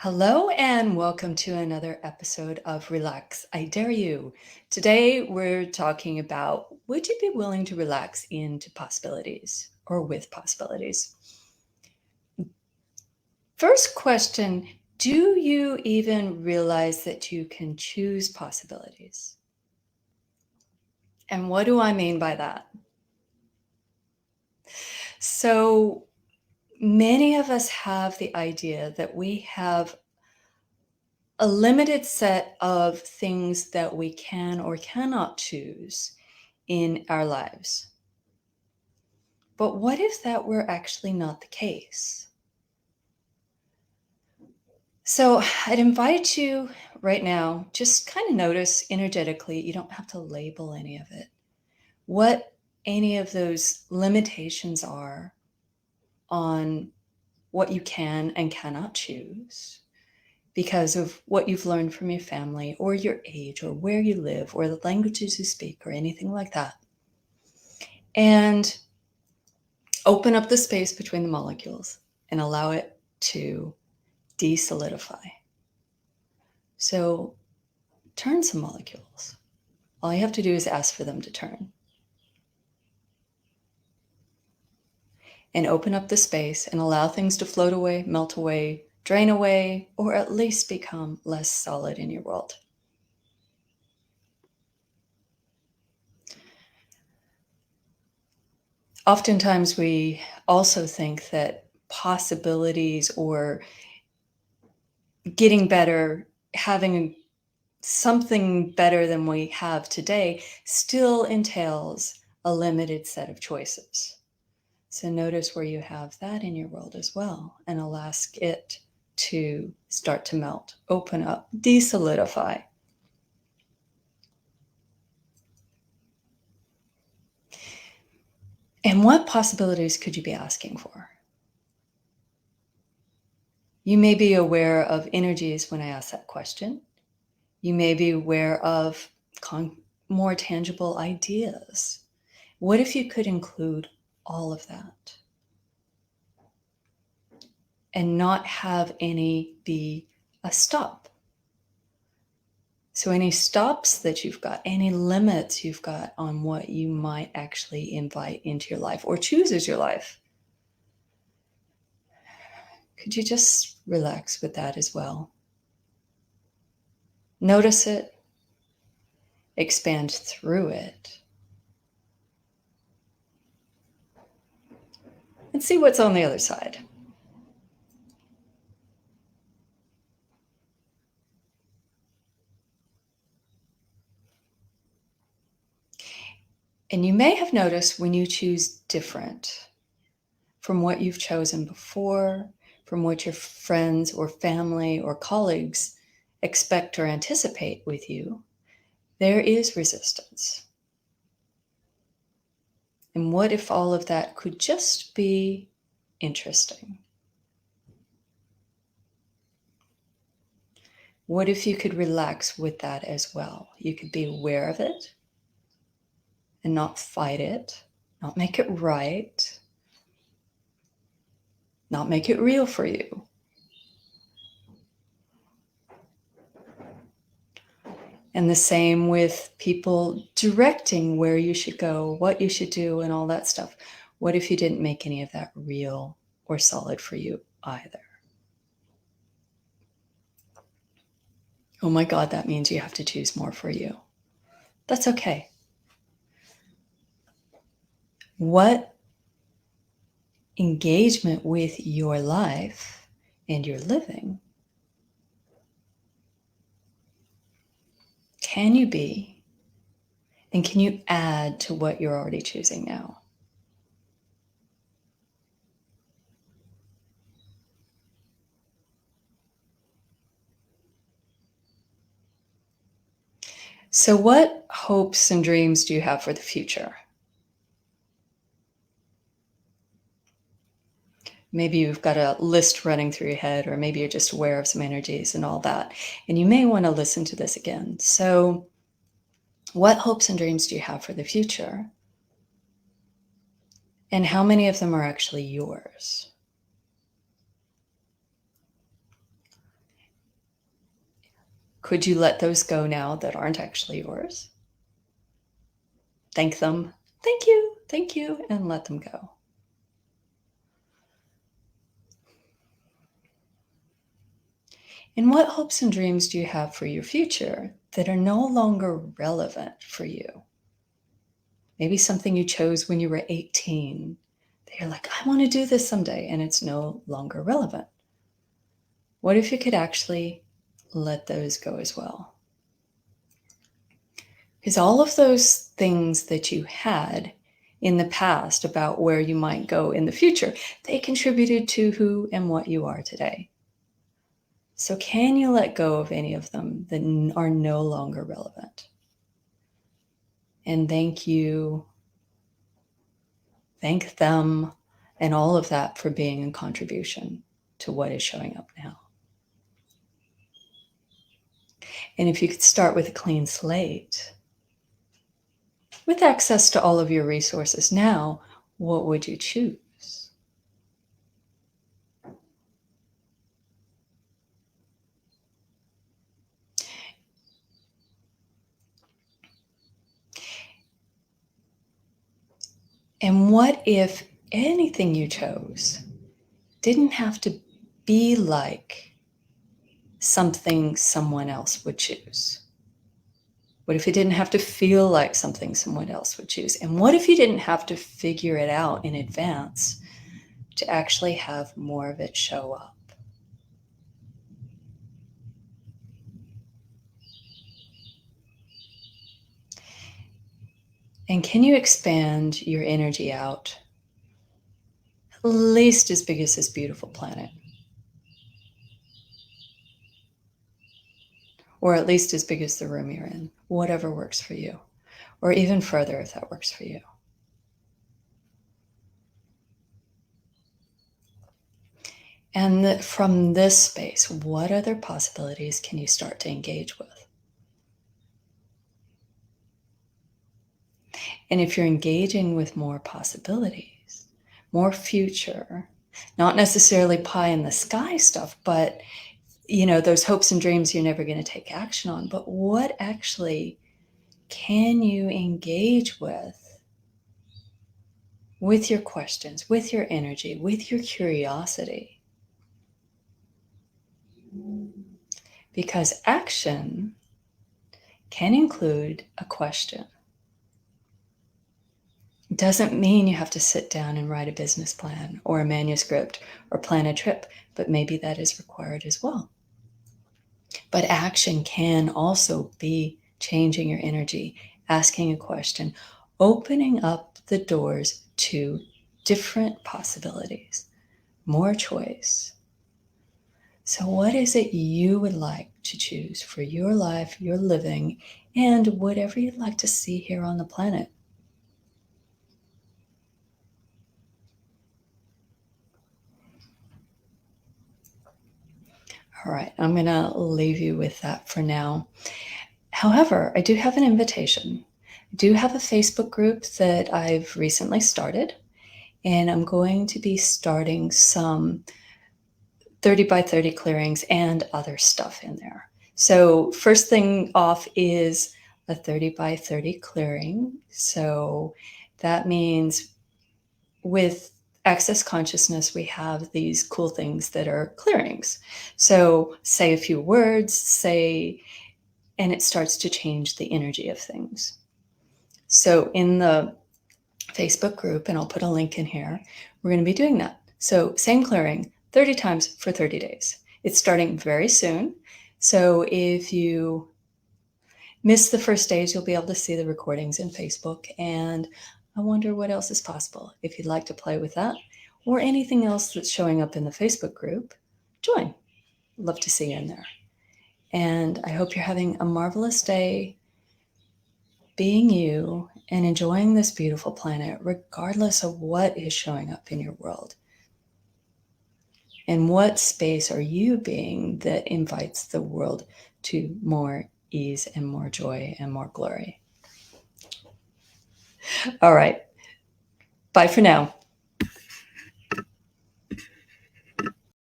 Hello and welcome to another episode of Relax, I Dare You. Today we're talking about, would you be willing to relax into possibilities or with possibilities? First question, do you even realize that you can choose possibilities? And what do I mean by that? So many of us have the idea that we have a limited set of things that we can or cannot choose in our lives. But what if that were actually not the case? So I'd invite you right now, just kind of notice energetically, you don't have to label any of it, what any of those limitations are on what you can and cannot choose because of what you've learned from your family or your age or where you live or the languages you speak or anything like that. And open up the space between the molecules and allow it to desolidify. So turn some molecules. All you have to do is ask for them to turn. And open up the space and allow things to float away, melt away, drain away, or at least become less solid in your world. Oftentimes we also think that possibilities or getting better, having something better than we have today still entails a limited set of choices. So notice where you have that in your world as well, and ask it to start to melt, open up, desolidify. And what possibilities could you be asking for? You may be aware of energies when I ask that question. You may be aware of more tangible ideas. What if you could include all of that and not have any be a stop? So any stops that you've got, any limits you've got on what you might actually invite into your life or choose as your life, could you just relax with that as well? Notice it, expand through it, and see what's on the other side. And you may have noticed when you choose different from what you've chosen before, from what your friends or family or colleagues expect or anticipate with you, there is resistance. And what if all of that could just be interesting? What if you could relax with that as well? You could be aware of it and not fight it, not make it right, not make it real for you. And the same with people directing where you should go, what you should do, and all that stuff. What if you didn't make any of that real or solid for you either? Oh my God, that means you have to choose more for you. That's okay. What engagement with your life and your living can you be, and can you add to what you're already choosing now? So what hopes and dreams do you have for the future? Maybe you've got a list running through your head, or maybe you're just aware of some energies and all that. And you may want to listen to this again. So what hopes and dreams do you have for the future? And how many of them are actually yours? Could you let those go now that aren't actually yours? Thank them. Thank you, and let them go. And what hopes and dreams do you have for your future that are no longer relevant for you? Maybe something you chose when you were 18 that you're like, I want to do this someday, and it's no longer relevant. What if you could actually let those go as well? Because all of those things that you had in the past about where you might go in the future, they contributed to who and what you are today. So can you let go of any of them that are no longer relevant? And thank them, and all of that for being a contribution to what is showing up now. And if you could start with a clean slate, with access to all of your resources now, what would you choose? And what if anything you chose didn't have to be like something someone else would choose? What if it didn't have to feel like something someone else would choose? And what if you didn't have to figure it out in advance to actually have more of it show up? And can you expand your energy out at least as big as this beautiful planet? Or at least as big as the room you're in, whatever works for you. Or even further if that works for you. And from this space, what other possibilities can you start to engage with? And if you're engaging with more possibilities, more future, not necessarily pie in the sky stuff, but those hopes and dreams you're never going to take action on, but what actually can you engage with your questions, with your energy, with your curiosity? Because action can include a question. It doesn't mean you have to sit down and write a business plan or a manuscript or plan a trip, but maybe that is required as well. But action can also be changing your energy, asking a question, opening up the doors to different possibilities, more choice. So what is it you would like to choose for your life, your living, and whatever you'd like to see here on the planet? All right, I'm going to leave you with that for now. However, I do have an invitation. I do have a Facebook group that I've recently started, and I'm going to be starting some 30 by 30 clearings and other stuff in there. So first thing off is a 30 by 30 clearing. So that means with Access Consciousness, we have these cool things that are clearings. So say a few words, and it starts to change the energy of things. So in the Facebook group, and I'll put a link in here, we're going to be doing that. So same clearing, 30 times for 30 days. It's starting very soon. So if you miss the first days, you'll be able to see the recordings in Facebook. And I wonder what else is possible. If you'd like to play with that or anything else that's showing up in the Facebook group, join. Love to see you in there. And I hope you're having a marvelous day being you and enjoying this beautiful planet, regardless of what is showing up in your world. And what space are you being that invites the world to more ease and more joy and more glory? All right. Bye for now.